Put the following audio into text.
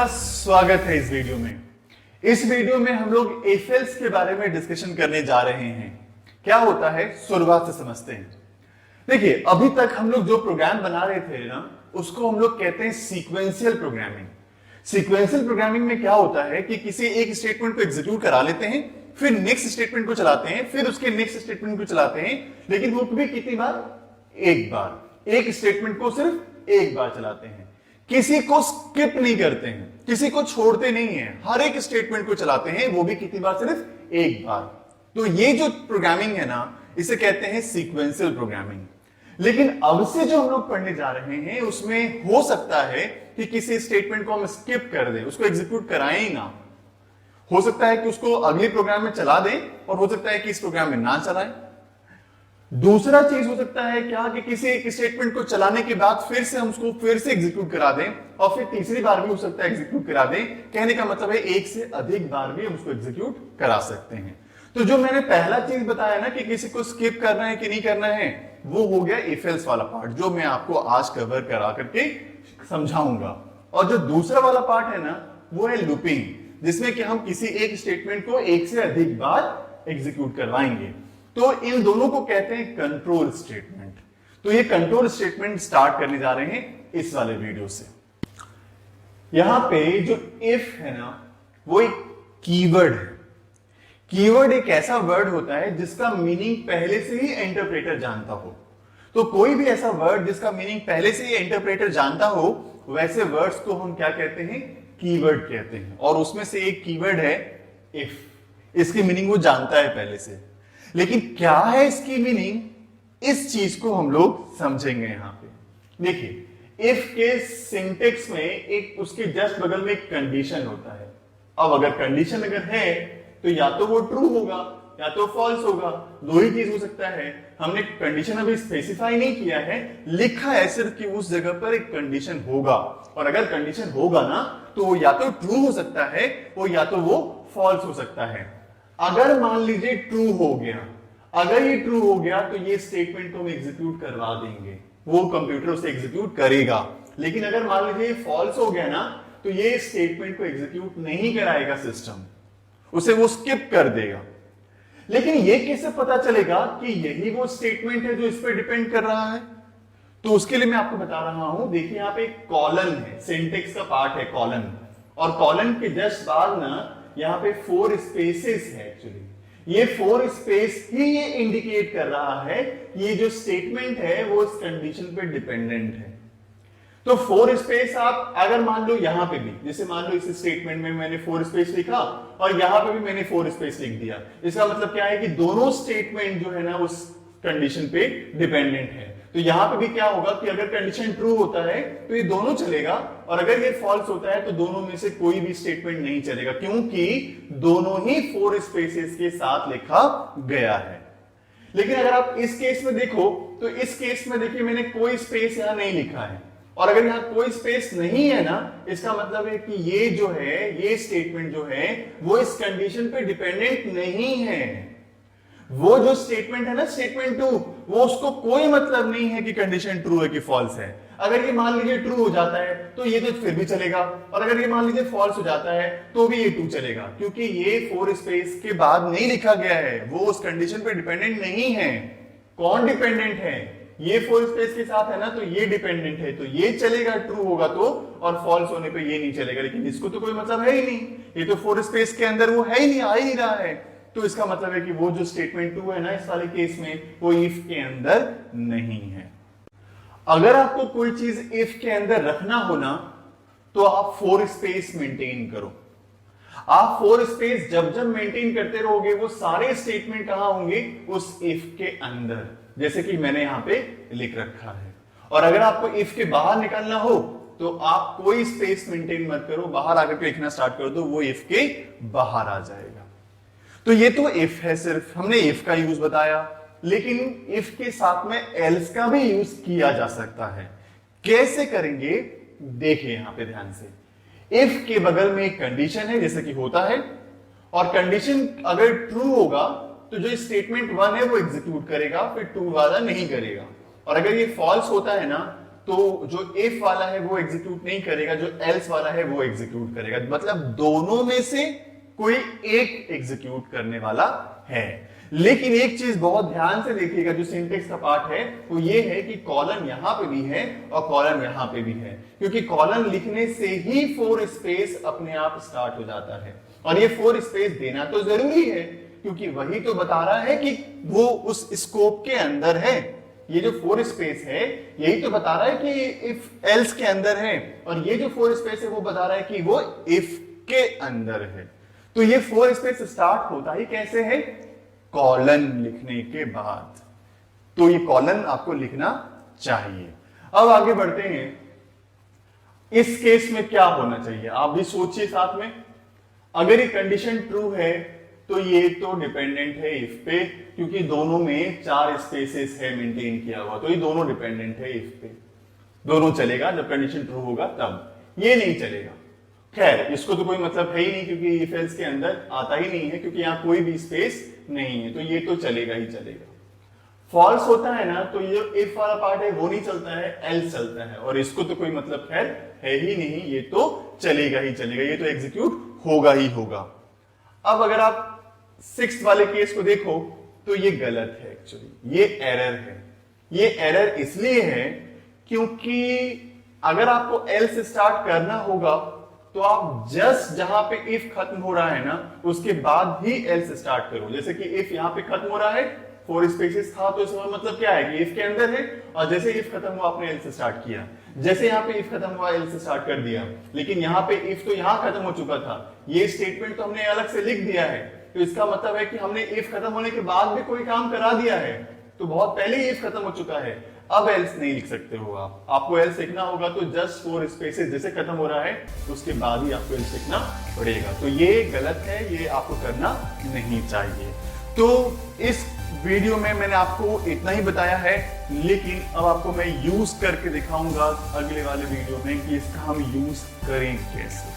आपका स्वागत है इस वीडियो में। इस वीडियो में हम लोग इफ एल्स के बारे में डिस्कशन करने जा रहे हैं। क्या होता है शुरुआत से समझते हैं। देखिए, अभी तक हम लोग जो प्रोग्राम बना रहे थे ना, उसको हम लोग कहते हैं सीक्वेंशियल प्रोग्रामिंग। सीक्वेंशियल प्रोग्रामिंग में क्या होता है कि किसी एक स्टेटमेंट को एग्जीक्यूट करा लेते हैं, फिर नेक्स्ट स्टेटमेंट को चलाते हैं, फिर उसके नेक्स्ट स्टेटमेंट को चलाते हैं, लेकिन वो भी कितनी बार? एक बार। एक स्टेटमेंट को सिर्फ एक बार चलाते हैं, किसी को स्किप नहीं करते हैं, किसी को छोड़ते नहीं है, हर एक स्टेटमेंट को चलाते हैं, वो भी कितनी बार? सिर्फ एक बार। तो ये जो प्रोग्रामिंग है ना, इसे कहते हैं सीक्वेंशियल प्रोग्रामिंग। लेकिन अब से जो हम लोग पढ़ने जा रहे हैं उसमें हो सकता है कि किसी स्टेटमेंट को हम स्किप कर दें, उसको एग्जीक्यूट कराएं ही ना। हो सकता है कि उसको अगले प्रोग्राम में चला दें और हो सकता है कि इस प्रोग्राम में ना चलाएं। दूसरा चीज हो सकता है क्या कि किसी एक स्टेटमेंट को चलाने के बाद फिर से हम उसको फिर से एग्जीक्यूट करा दें और फिर तीसरी बार भी हो सकता है एग्जीक्यूट करा दें। कहने का मतलब है एक से अधिक बार भी हम उसको एग्जीक्यूट करा सकते हैं। तो जो मैंने पहला चीज बताया ना कि किसी को स्किप करना है कि नहीं करना है, वो हो गया इफ एल्स वाला पार्ट, जो मैं आपको आज कवर करा करके समझाऊंगा। और जो दूसरा वाला पार्ट है ना, वो है लूपिंग, जिसमें कि हम किसी एक स्टेटमेंट को एक से अधिक बार एग्जीक्यूट करवाएंगे। तो इन दोनों को कहते हैं कंट्रोल स्टेटमेंट। तो ये कंट्रोल स्टेटमेंट स्टार्ट करने जा रहे हैं इस वाले वीडियो से। यहां पे जो इफ है ना, वो एक कीवर्ड है। कीवर्ड एक ऐसा वर्ड होता है जिसका मीनिंग पहले से ही इंटरप्रेटर जानता हो। तो कोई भी ऐसा वर्ड जिसका मीनिंग पहले से ही इंटरप्रेटर जानता हो, वैसे वर्ड्स को हम क्या कहते हैं? कीवर्ड कहते हैं। और उसमें से एक कीवर्ड है इफ। इसकी मीनिंग वो जानता है पहले से। लेकिन क्या है इसकी मीनिंग, इस चीज को हम लोग समझेंगे यहां पे। देखिए, इफ के सिंटेक्स में एक उसके जस्ट बगल में एक कंडीशन होता है। अब अगर कंडीशन अगर है तो या तो वो ट्रू होगा या तो फॉल्स होगा। दो ही चीज हो सकता है। हमने कंडीशन अभी स्पेसिफाई नहीं किया है, लिखा है सिर्फ कि उस जगह पर एक कंडीशन होगा। और अगर कंडीशन होगा ना, तो वो या तो ट्रू हो सकता है और या तो वो फॉल्स हो सकता है। अगर मान लीजिए ट्रू हो गया, अगर ये ट्रू हो गया तो ये स्टेटमेंट को हम एग्जीक्यूट करवा देंगे, वो कंप्यूटर उसे एग्जीक्यूट करेगा। लेकिन अगर मान लीजिए फॉल्स हो गया ना, तो ये स्टेटमेंट को एग्जीक्यूट नहीं कराएगा सिस्टम, उसे वो स्किप कर देगा। लेकिन ये कैसे पता चलेगा कि यही वो स्टेटमेंट है जो इस पर डिपेंड कर रहा है? तो उसके लिए मैं आपको बता रहा हूं। देखिए, यहां पे एक कॉलन है, सिंटेक्स का पार्ट है कॉलन, और कॉलन के जस्ट बाद ना यहां पे 4 स्पेसेस है। एक्चुअली ये 4 स्पेस ही ये इंडिकेट कर रहा है कि ये जो स्टेटमेंट है वो इस कंडीशन पे डिपेंडेंट है। तो 4 स्पेस आप अगर मान लो यहां पे भी, जैसे मान लो इस स्टेटमेंट में मैंने 4 स्पेस लिखा और यहां पे भी मैंने 4 स्पेस लिख दिया, इसका मतलब क्या है कि दोनों स्टेटमेंट जो है ना उस कंडीशन पे डिपेंडेंट है। तो यहां पे भी क्या होगा कि अगर कंडीशन ट्रू होता है तो ये दोनों चलेगा, और अगर ये फॉल्स होता है तो दोनों में से कोई भी स्टेटमेंट नहीं चलेगा, क्योंकि दोनों ही 4 स्पेसेस के साथ लिखा गया है। लेकिन अगर आप इस केस में देखो तो इस केस में देखिए मैंने कोई स्पेस यहां नहीं लिखा है, और अगर यहां कोई स्पेस नहीं है ना, इसका मतलब है कि ये जो है, ये स्टेटमेंट जो है वो इस कंडीशन पे डिपेंडेंट नहीं है। वो जो स्टेटमेंट है ना, स्टेटमेंट 2, वो उसको कोई मतलब नहीं है कि कंडीशन ट्रू है कि फॉल्स है। अगर ये मान लीजिए ट्रू हो जाता है तो ये तो फिर भी चलेगा, और अगर ये मान लीजिए फॉल्स हो जाता है तो भी ये ट्रू चलेगा, क्योंकि ये 4 स्पेस के बाद नहीं लिखा गया है, वो उस कंडीशन पे डिपेंडेंट नहीं है। कौन डिपेंडेंट है? ये 4 स्पेस के साथ है ना, तो ये डिपेंडेंट है, तो ये चलेगा ट्रू होगा तो, और फॉल्स होने पे ये नहीं चलेगा। लेकिन इसको तो कोई मतलब है ही नहीं, ये तो 4 स्पेस के अंदर वो है ही नहीं, आ ही रहा है। तो इसका मतलब है कि वो जो स्टेटमेंट 2 है ना इस वाले केस में, वो इफ के अंदर नहीं है। अगर आपको कोई चीज इफ के अंदर रखना हो ना, तो आप 4 स्पेस मेंटेन करो। आप 4 स्पेस जब जब मेंटेन करते रहोगे, वो सारे स्टेटमेंट कहां होंगे? उस इफ के अंदर, जैसे कि मैंने यहां पे लिख रखा है। और अगर आपको इफ के बाहर निकलना हो तो आप कोई स्पेस मेंटेन मत करो, बाहर आकर के लिखना स्टार्ट कर दो, वो इफ के बाहर आ जाएगा। तो ये तो इफ है, सिर्फ हमने इफ का यूज बताया, लेकिन इफ के साथ में एल्स का भी यूज किया जा सकता है। कैसे करेंगे? देखिए यहां पे ध्यान से। इफ के बगल में एक कंडीशन है, जैसे कि होता है, और कंडीशन अगर ट्रू होगा तो जो स्टेटमेंट 1 है वो एग्जीक्यूट करेगा, फिर 2 वाला नहीं करेगा। और अगर ये फॉल्स होता है ना, तो जो if वाला है वो एग्जीक्यूट नहीं करेगा, जो else वाला है वो एग्जीक्यूट करेगा। मतलब दोनों में से कोई एक एग्जीक्यूट करने वाला है। लेकिन एक चीज बहुत ध्यान से देखिएगा, जो सिंटेक्स का पार्ट है वो ये है कि कॉलन यहां पे भी है और कॉलन यहां पे भी है, क्योंकि कॉलन लिखने से ही 4 स्पेस अपने आप स्टार्ट हो जाता है। और ये 4 स्पेस देना तो जरूरी है, क्योंकि वही तो बता रहा है कि वो उस स्कोप के अंदर है। ये जो 4 स्पेस है यही तो बता रहा है कि इफ एल्स के अंदर है, और ये जो 4 स्पेस है वो बता रहा है कि वो इफ के अंदर है। तो ये 4 स्पेस स्टार्ट होता ही कैसे है? कॉलन लिखने के बाद। तो ये कॉलन आपको लिखना चाहिए। अब आगे बढ़ते हैं, इस केस में क्या होना चाहिए आप भी सोचिए साथ में। अगर ये कंडीशन ट्रू है तो ये तो डिपेंडेंट है इफ पे, क्योंकि दोनों में 4 स्पेसेस है मेंटेन किया हुआ, तो ये दोनों डिपेंडेंट है इफ पे। दोनों चलेगा जब कंडीशन ट्रू होगा तब, ये नहीं चलेगा। खैर इसको तो कोई मतलब है ही नहीं, क्योंकि इफ एल्स के अंदर आता ही नहीं है, क्योंकि यहां कोई भी स्पेस नहीं है, तो ये तो चलेगा ही चलेगा। फॉल्स होता है ना तो ये इफ वाला पार्ट है वो नहीं चलता है, एल्स चलता है, और इसको तो कोई मतलब खैर है ही नहीं, ये तो चलेगा ही चलेगा, ये तो एग्जीक्यूट होगा ही होगा। अब अगर आप 6th वाले केस को देखो तो ये गलत है, एक्चुअली ये एरर है। ये एरर इसलिए है क्योंकि अगर आपको एल्स स्टार्ट करना होगा तो आप जस्ट जहां पे इफ खत्म हो रहा है ना उसके बाद ही एल्स स्टार्ट करो। जैसे कि इफ यहां पे खत्म हो रहा है, 4 स्पेसेस था, तो इसका मतलब क्या है कि इफ के अंदर है, और जैसे इफ खत्म हुआ आपने एल्स स्टार्ट किया, जैसे यहाँ पे इफ खत्म हुआ एल्स स्टार्ट कर दिया। लेकिन यहाँ पे इफ तो यहाँ खत्म हो चुका था, ये स्टेटमेंट तो हमने अलग से लिख दिया है, तो इसका मतलब है कि हमने इफ खत्म होने के बाद भी कोई काम करा दिया है, तो बहुत पहले ही इफ खत्म हो चुका है। अब एल्स नहीं लिख सकते हो आप, आपको एल्स लिखना होगा तो जस्ट 4 स्पेसेस जैसे खत्म हो रहा है उसके बाद ही आपको एल्स लिखना पड़ेगा। तो ये गलत है, ये आपको करना नहीं चाहिए। तो इस वीडियो में मैंने आपको इतना ही बताया है, लेकिन अब आपको मैं यूज करके दिखाऊंगा अगले वाले वीडियो में कि इसका हम यूज करें कैसे।